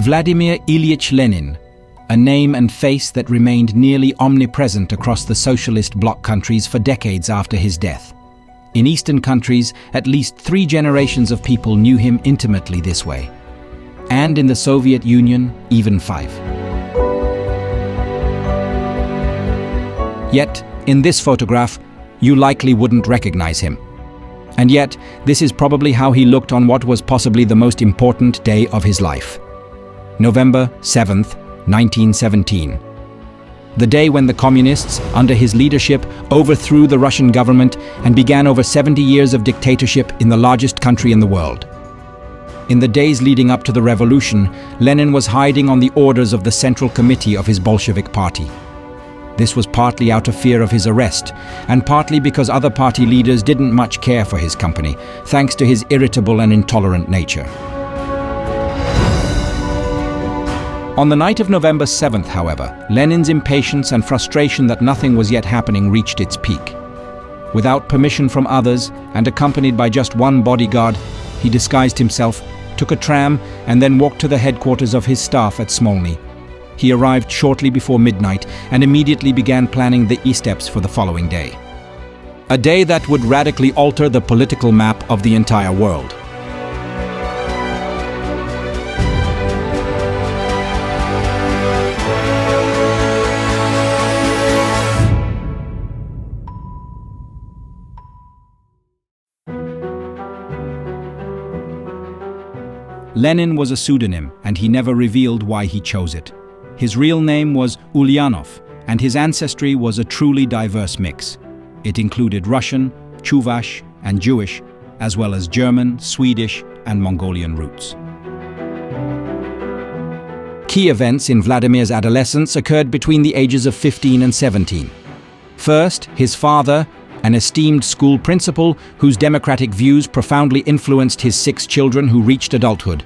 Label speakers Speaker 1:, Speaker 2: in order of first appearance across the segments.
Speaker 1: Vladimir Ilyich Lenin, a name and face that remained nearly omnipresent across the socialist bloc countries for decades after his death. In Eastern countries, at least 3 generations of people knew him intimately this way. And in the Soviet Union, even 5. Yet, in this photograph, you likely wouldn't recognize him. And yet, this is probably how he looked on what was possibly the most important day of his life. November 7th, 1917. The day when the communists, under his leadership, overthrew the Russian government and began over 70 years of dictatorship in the largest country in the world. In the days leading up to the revolution, Lenin was hiding on the orders of the Central Committee of his Bolshevik party. This was partly out of fear of his arrest, and partly because other party leaders didn't much care for his company, thanks to his irritable and intolerant nature. On the night of November 7th, however, Lenin's impatience and frustration that nothing was yet happening reached its peak. Without permission from others, and accompanied by just one bodyguard, he disguised himself, took a tram, and then walked to the headquarters of his staff at Smolny. He arrived shortly before midnight and immediately began planning the steps for the following day. A day that would radically alter the political map of the entire world. Lenin was a pseudonym, and he never revealed why he chose it. His real name was Ulyanov, and his ancestry was a truly diverse mix. It included Russian, Chuvash, and Jewish, as well as German, Swedish, and Mongolian roots. Key events in Vladimir's adolescence occurred between the ages of 15 and 17. First, his father, an esteemed school principal whose democratic views profoundly influenced his 6 children who reached adulthood,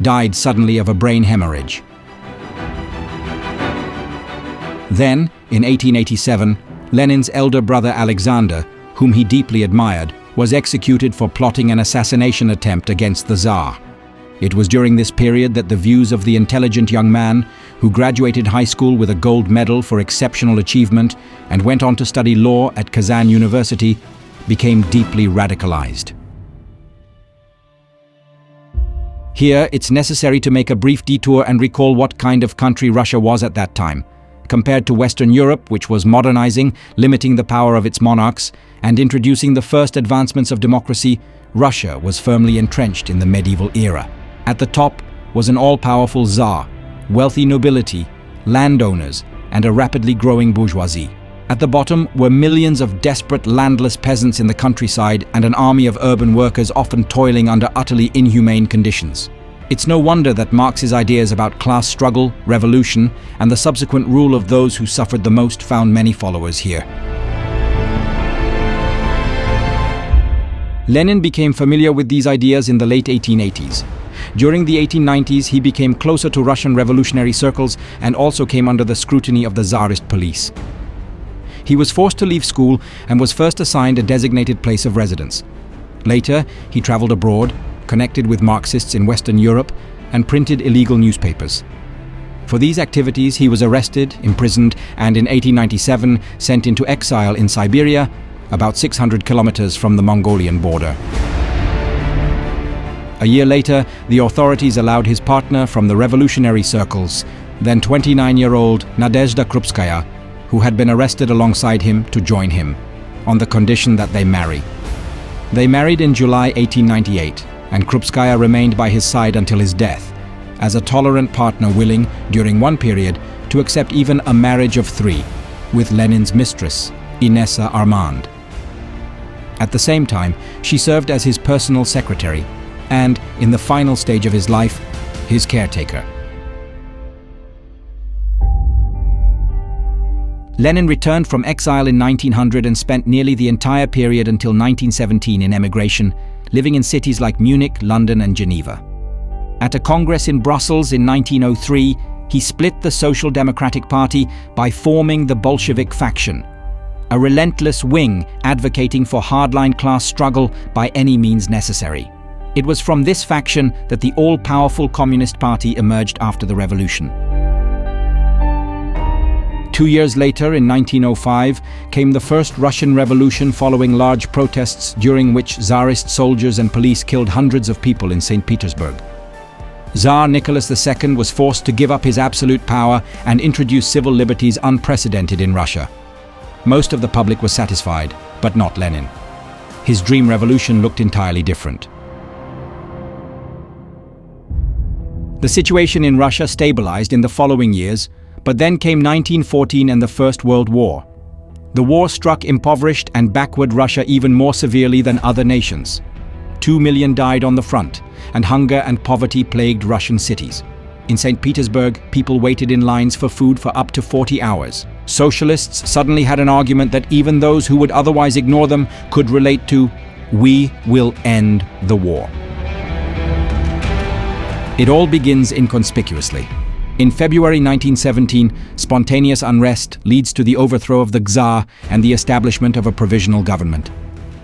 Speaker 1: died suddenly of a brain hemorrhage. Then, in 1887, Lenin's elder brother Alexander, whom he deeply admired, was executed for plotting an assassination attempt against the Tsar. It was during this period that the views of the intelligent young man, who graduated high school with a gold medal for exceptional achievement and went on to study law at Kazan University, became deeply radicalized. Here, it's necessary to make a brief detour and recall what kind of country Russia was at that time. Compared to Western Europe, which was modernizing, limiting the power of its monarchs, and introducing the first advancements of democracy, Russia was firmly entrenched in the medieval era. At the top was an all-powerful Tsar, wealthy nobility, landowners, and a rapidly growing bourgeoisie. At the bottom were millions of desperate landless peasants in the countryside and an army of urban workers often toiling under utterly inhumane conditions. It's no wonder that Marx's ideas about class struggle, revolution, and the subsequent rule of those who suffered the most found many followers here. Lenin became familiar with these ideas in the late 1880s. During the 1890s, he became closer to Russian revolutionary circles and also came under the scrutiny of the Tsarist police. He was forced to leave school and was first assigned a designated place of residence. Later, he traveled abroad, connected with Marxists in Western Europe, and printed illegal newspapers. For these activities, he was arrested, imprisoned, and in 1897 sent into exile in Siberia, about 600 kilometers from the Mongolian border. A year later, the authorities allowed his partner from the revolutionary circles, then 29-year-old Nadezhda Krupskaya, who had been arrested alongside him, to join him, on the condition that they marry. They married in July 1898, and Krupskaya remained by his side until his death, as a tolerant partner willing, during one period, to accept even a marriage of 3, with Lenin's mistress, Inessa Armand. At the same time, she served as his personal secretary, and, in the final stage of his life, his caretaker. Lenin returned from exile in 1900 and spent nearly the entire period until 1917 in emigration, living in cities like Munich, London, and Geneva. At a congress in Brussels in 1903, he split the Social Democratic Party by forming the Bolshevik faction, a relentless wing advocating for hardline class struggle by any means necessary. It was from this faction that the all-powerful Communist Party emerged after the revolution. 2 years later, in 1905, came the first Russian Revolution following large protests during which Tsarist soldiers and police killed hundreds of people in St. Petersburg. Tsar Nicholas II was forced to give up his absolute power and introduce civil liberties unprecedented in Russia. Most of the public was satisfied, but not Lenin. His dream revolution looked entirely different. The situation in Russia stabilized in the following years, but then came 1914 and the First World War. The war struck impoverished and backward Russia even more severely than other nations. 2 million died on the front, and hunger and poverty plagued Russian cities. In St. Petersburg, people waited in lines for food for up to 40 hours. Socialists suddenly had an argument that even those who would otherwise ignore them could relate to, "We will end the war." It all begins inconspicuously. In February 1917, spontaneous unrest leads to the overthrow of the Czar and the establishment of a provisional government.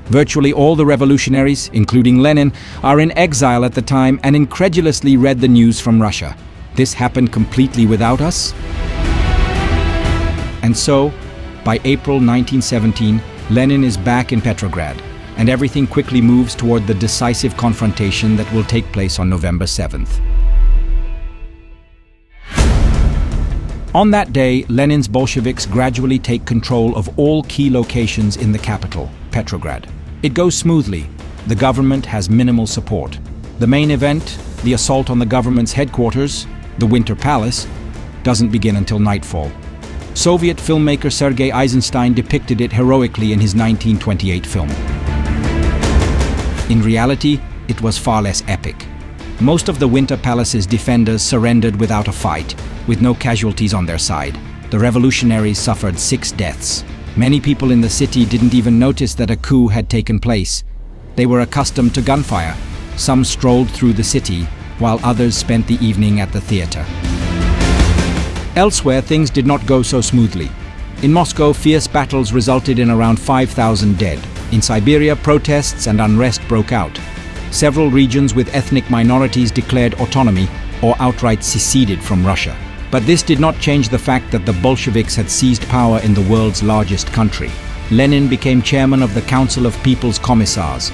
Speaker 1: Virtually all the revolutionaries, including Lenin, are in exile at the time and incredulously read the news from Russia. This happened completely without us? And so, by April 1917, Lenin is back in Petrograd, and everything quickly moves toward the decisive confrontation that will take place on November 7th. On that day, Lenin's Bolsheviks gradually take control of all key locations in the capital, Petrograd. It goes smoothly. The government has minimal support. The main event, the assault on the government's headquarters, the Winter Palace, doesn't begin until nightfall. Soviet filmmaker Sergei Eisenstein depicted it heroically in his 1928 film. In reality, it was far less epic. Most of the Winter Palace's defenders surrendered without a fight, with no casualties on their side. The revolutionaries suffered 6 deaths. Many people in the city didn't even notice that a coup had taken place. They were accustomed to gunfire. Some strolled through the city, while others spent the evening at the theater. Elsewhere, things did not go so smoothly. In Moscow, fierce battles resulted in around 5,000 dead. In Siberia, protests and unrest broke out. Several regions with ethnic minorities declared autonomy or outright seceded from Russia. But this did not change the fact that the Bolsheviks had seized power in the world's largest country. Lenin became chairman of the Council of People's Commissars,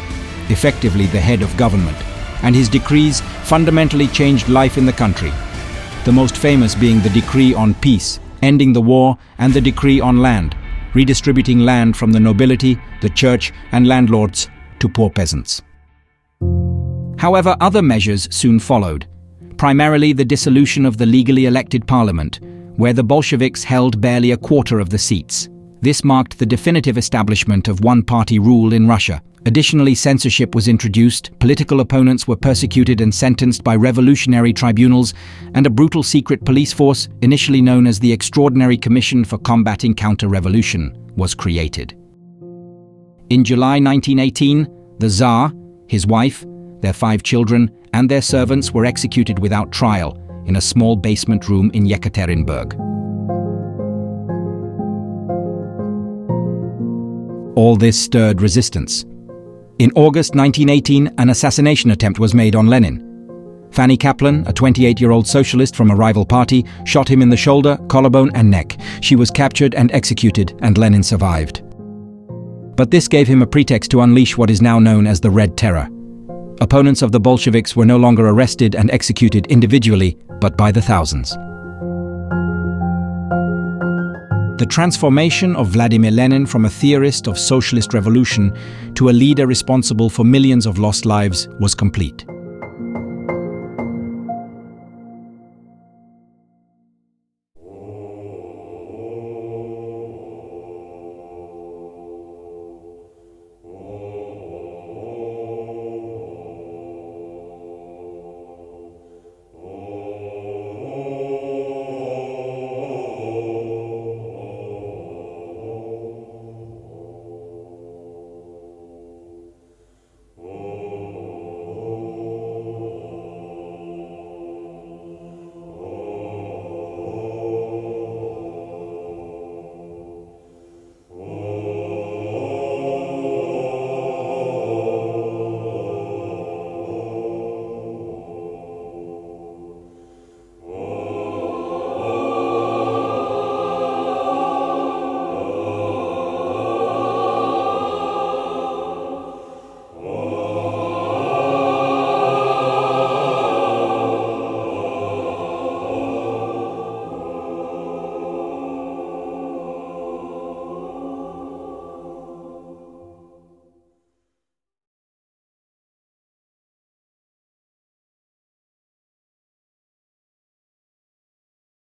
Speaker 1: effectively the head of government, and his decrees fundamentally changed life in the country. The most famous being the decree on peace, ending the war, and the decree on land, redistributing land from the nobility, the church, and landlords to poor peasants. However, other measures soon followed. Primarily the dissolution of the legally elected parliament, where the Bolsheviks held barely a quarter of the seats. This marked the definitive establishment of one-party rule in Russia. Additionally, censorship was introduced, political opponents were persecuted and sentenced by revolutionary tribunals, and a brutal secret police force, initially known as the Extraordinary Commission for Combating Counter-Revolution, was created. In July 1918, the Tsar, his wife, their 5 children, and their servants were executed without trial in a small basement room in Yekaterinburg. All this stirred resistance. In August 1918, an assassination attempt was made on Lenin. Fanny Kaplan, a 28-year-old socialist from a rival party, shot him in the shoulder, collarbone, and neck. She was captured and executed, and Lenin survived. But this gave him a pretext to unleash what is now known as the Red Terror. Opponents of the Bolsheviks were no longer arrested and executed individually, but by the thousands. The transformation of Vladimir Lenin from a theorist of socialist revolution to a leader responsible for millions of lost lives was complete.